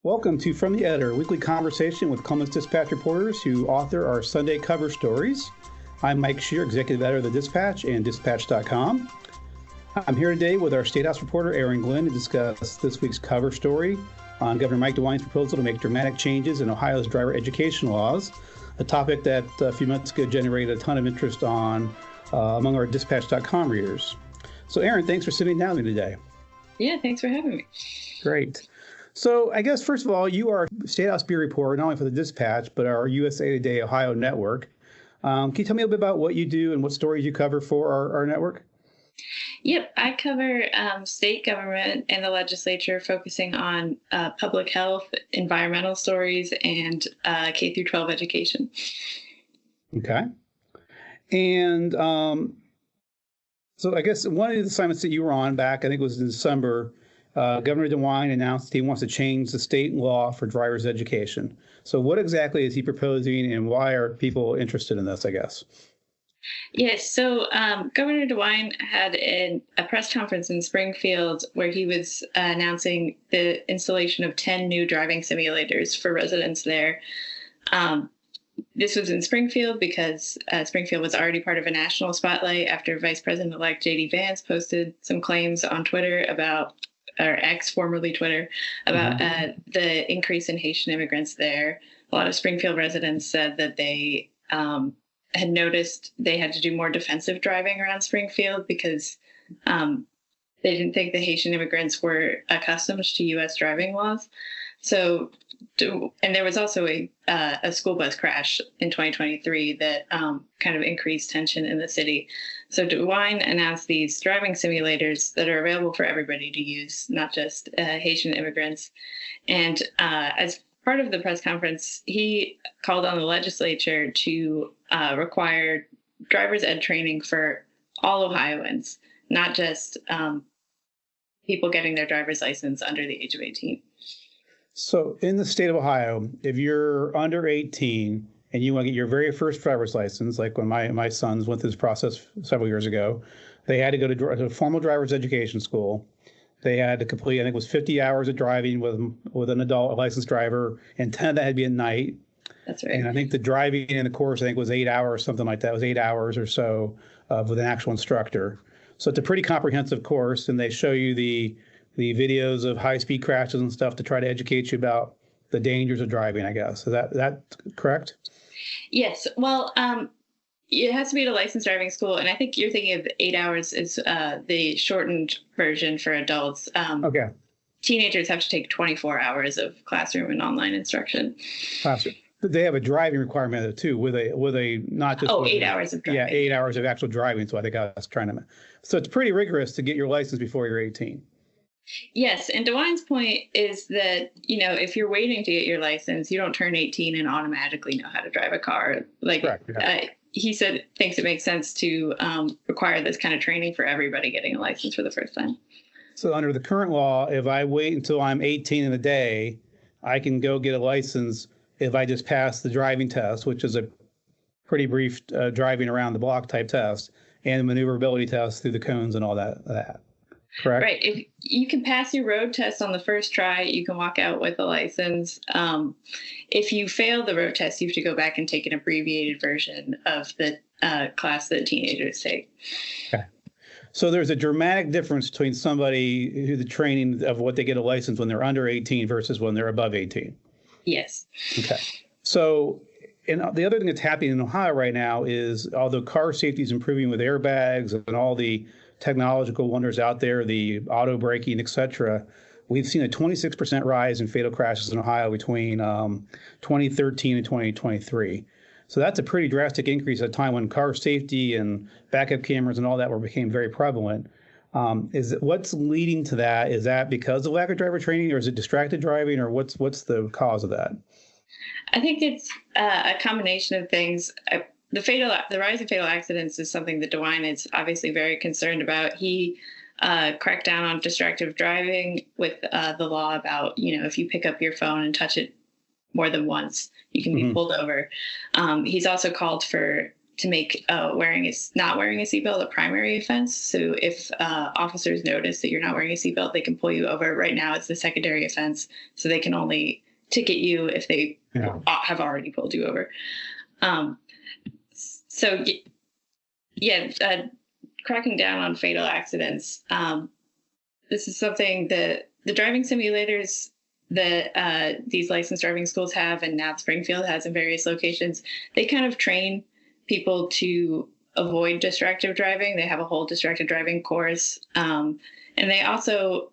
Welcome to From the Editor, a weekly conversation with Columbus Dispatch reporters who author our Sunday cover stories. I'm Mike Shearer, executive editor of the Dispatch and Dispatch.com. I'm here today with our State House reporter, Erin Glynn, to discuss this week's cover story on Governor Mike DeWine's proposal to make dramatic changes in Ohio's driver education laws, a topic that a few months ago generated a ton of interest on among our Dispatch.com readers. So, Erin, thanks for sitting down with me today. Yeah, thanks for having me. Great. So I guess, first of all, you are a State House Bureau reporter, not only for the Dispatch, but our USA Today Ohio network. Can you tell me a bit about what you do and what stories you cover for our network? Yep, I cover state government and the legislature, focusing on public health, environmental stories, and K through 12 education. Okay. And so I guess one of the assignments that you were on back, I think it was in December, Governor DeWine announced he wants to change the state law for driver's education. So what exactly is he proposing, and why are people interested in this, I guess? Yes, so Governor DeWine had a press conference in Springfield where he was announcing the installation of 10 new driving simulators for residents there. This was in Springfield because Springfield was already part of a national spotlight after Vice President-elect J.D. Vance posted some claims on Twitter about, or X, formerly Twitter, about the increase in Haitian immigrants there. A lot of Springfield residents said that they had noticed they had to do more defensive driving around Springfield because they didn't think the Haitian immigrants were accustomed to U.S. driving laws. So, and there was also a school bus crash in 2023 that kind of increased tension in the city. So DeWine announced these driving simulators that are available for everybody to use, not just Haitian immigrants. And as part of the press conference, he called on the legislature to require driver's ed training for all Ohioans, not just people getting their driver's license under the age of 18. So in the state of Ohio, if you're under 18 and you want to get your very first driver's license, like when my sons went through this process several years ago, they had to go to a formal driver's education school. They had to complete, I think it was 50 hours of driving with an adult, a licensed driver, and 10 of that had to be at night. That's right. And I think the driving in the course, I think, was 8 hours, something like that. It was 8 hours or so with an actual instructor. So it's a pretty comprehensive course, and they show you the videos of high-speed crashes and stuff to try to educate you about the dangers of driving, I guess. Is that correct? Yes. Well, it has to be at a licensed driving school, and I think you're thinking of 8 hours is the shortened version for adults. Okay. Teenagers have to take 24 hours of classroom and online instruction. Classroom. They have a driving requirement too, with a not just 8 hours of driving. Yeah, 8 hours of actual driving. So I think I was trying to. So it's pretty rigorous to get your license before you're 18. Yes, and DeWine's point is that, if you're waiting to get your license, you don't turn 18 and automatically know how to drive a car. Like, correct, yeah. He thinks it makes sense to require this kind of training for everybody getting a license for the first time. So under the current law, if I wait until I'm 18 in a day, I can go get a license if I just pass the driving test, which is a pretty brief driving around the block type test, and the maneuverability test through the cones and all that. Correct? Right. If you can pass your road test on the first try, you can walk out with a license. If you fail the road test, you have to go back and take an abbreviated version of the class that teenagers take. Okay. So there's a dramatic difference between somebody who the training of what they get a license when they're under 18 versus when they're above 18. Yes. Okay. So, and the other thing that's happening in Ohio right now is, although car safety is improving with airbags and all the technological wonders out there, the auto braking, et cetera, we've seen a 26% rise in fatal crashes in Ohio between 2013 and 2023. So that's a pretty drastic increase at a time when car safety and backup cameras and all that became very prevalent. What's leading to that? Is that because of lack of driver training, or is it distracted driving, or what's the cause of that? I think it's a combination of things. The rise in fatal accidents is something that DeWine is obviously very concerned about. He cracked down on distracted driving with the law about, if you pick up your phone and touch it more than once, you can be pulled over. He's also called for to make not wearing a seatbelt a primary offense. So if officers notice that you're not wearing a seatbelt, they can pull you over. Right now, it's the secondary offense, so they can only ticket you if they have already pulled you over. So cracking down on fatal accidents. This is something that the driving simulators that these licensed driving schools have, and now Springfield has in various locations, they kind of train people to avoid distracted driving. They have a whole distracted driving course. And they also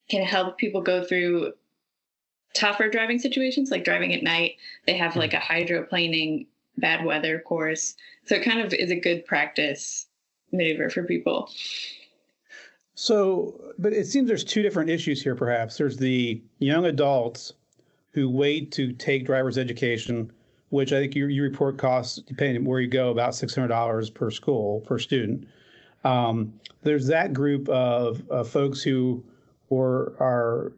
can help people go through tougher driving situations, like driving at night. They have like a hydroplaning bad weather course. So it kind of is a good practice maneuver for people. So, but it seems there's two different issues here, perhaps. There's the young adults who wait to take driver's education, which I think you report costs, depending on where you go, about $600 per school, per student. There's that group of folks who are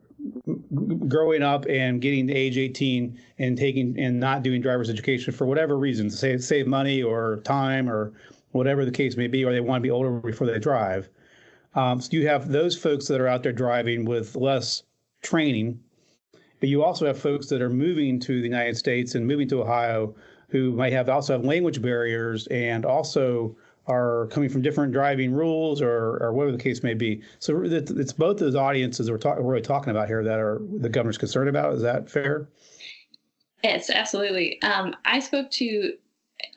growing up and getting to age 18 and not doing driver's education for whatever reason, to save money or time or whatever the case may be, or they want to be older before they drive. So you have those folks that are out there driving with less training, but you also have folks that are moving to the United States and moving to Ohio who might also have language barriers and also are coming from different driving rules or whatever the case may be. So it's both those audiences we're really talking about here that are the governor's concerned about. Is that fair? Yes, absolutely. I spoke to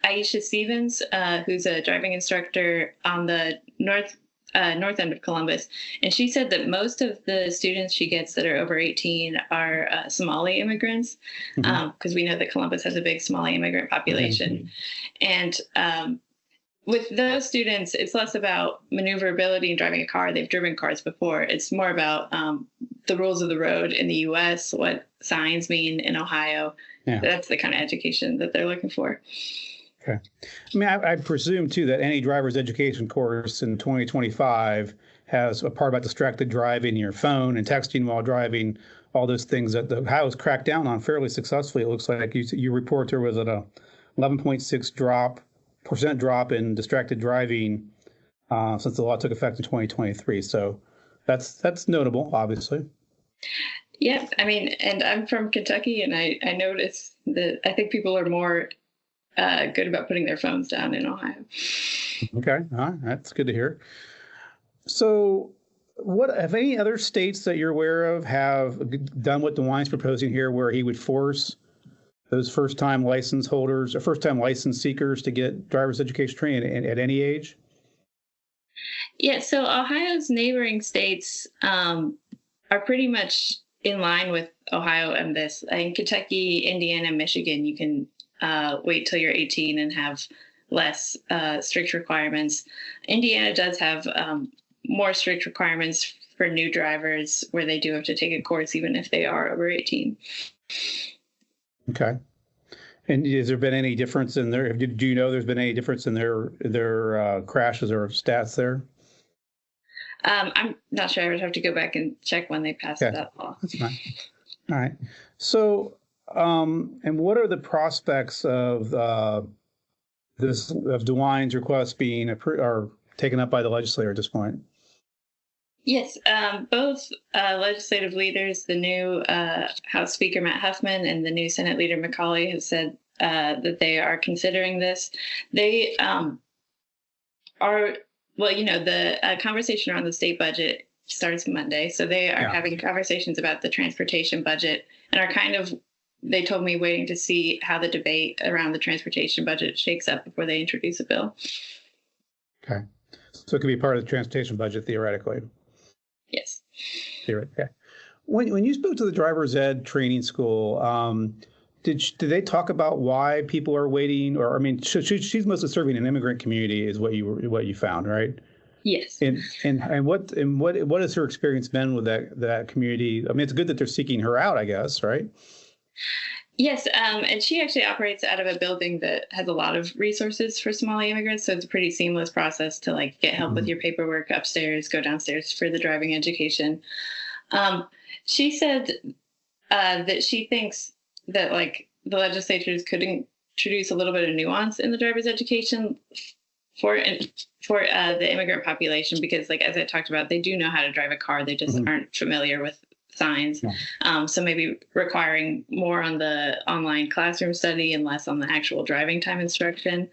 Aisha Stevens, who's a driving instructor on the north end of Columbus, and she said that most of the students she gets that are over 18 are Somali immigrants, because we know that Columbus has a big Somali immigrant population. And with those students, it's less about maneuverability and driving a car. They've driven cars before. It's more about the rules of the road in the U.S., what signs mean in Ohio. Yeah. That's the kind of education that they're looking for. Okay. I mean, I presume, too, that any driver's education course in 2025 has a part about distracted driving, your phone and texting while driving, all those things that Ohio's cracked down on fairly successfully. It looks like you report there was at a 11.6% drop in distracted driving since the law took effect in 2023. So that's notable, obviously. Yeah, I mean, and I'm from Kentucky, and I noticed that I think people are more good about putting their phones down in Ohio. Okay, all right, that's good to hear. So, what have any other states that you're aware of have done what DeWine's proposing here, where he would force those first-time license holders or first-time license seekers to get driver's education training at any age? Yeah, so Ohio's neighboring states are pretty much in line with Ohio and this. In Kentucky, Indiana, Michigan, you can wait till you're 18 and have less strict requirements. Indiana does have more strict requirements for new drivers, where they do have to take a course even if they are over 18. Okay. And has there been any difference in their? Do you know there's been any difference in their crashes or stats there? I'm not sure. I would have to go back and check when they passed that law. That's fine. All right. So, and what are the prospects of DeWine's request being or taken up by the legislature at this point? Yes, both legislative leaders, the new House Speaker Matt Huffman and the new Senate Leader McCauley, have said that they are considering this. They the conversation around the state budget starts Monday, so they are having conversations about the transportation budget and are kind of, they told me, waiting to see how the debate around the transportation budget shakes up before they introduce a bill. Okay. So it could be part of the transportation budget, theoretically. Yes. Theoretically. Okay. When you spoke to the driver's ed training school, did they talk about why people are waiting? Or, I mean, she's mostly serving an immigrant community, is what you found, right? Yes. And what has her experience been with that community? I mean, it's good that they're seeking her out, I guess, right? Yes, and she actually operates out of a building that has a lot of resources for Somali immigrants, so it's a pretty seamless process to get help with your paperwork upstairs, go downstairs for the driving education. She said that she thinks that the legislatures could introduce a little bit of nuance in the driver's education for the immigrant population, because, like, as I talked about, they do know how to drive a car. They just aren't familiar with signs. Yeah. So maybe requiring more on the online classroom study and less on the actual driving time instruction.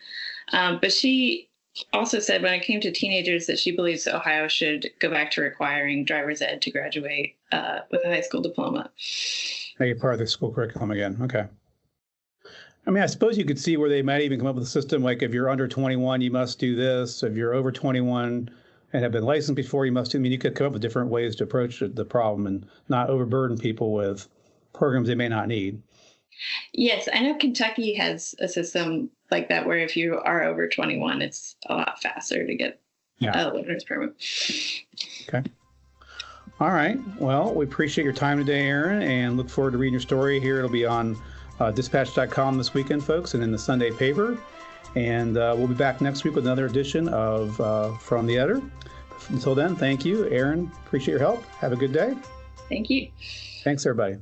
But she also said when it came to teenagers that she believes Ohio should go back to requiring driver's ed to graduate with a high school diploma. Make it part of the school curriculum again. Okay. I mean, I suppose you could see where they might even come up with a system like if you're under 21, you must do this. If you're over 21 and have been licensed before, you must do. I mean, you could come up with different ways to approach the problem and not overburden people with programs they may not need. Yes, I know Kentucky has a system like that where if you are over 21, it's a lot faster to get a learner's permit. Okay. All right. Well, we appreciate your time today, Erin, and look forward to reading your story here. It'll be on dispatch.com this weekend, folks, and in the Sunday paper. And we'll be back next week with another edition of From the Editor. Until then, thank you, Erin. Appreciate your help. Have a good day. Thank you. Thanks, everybody.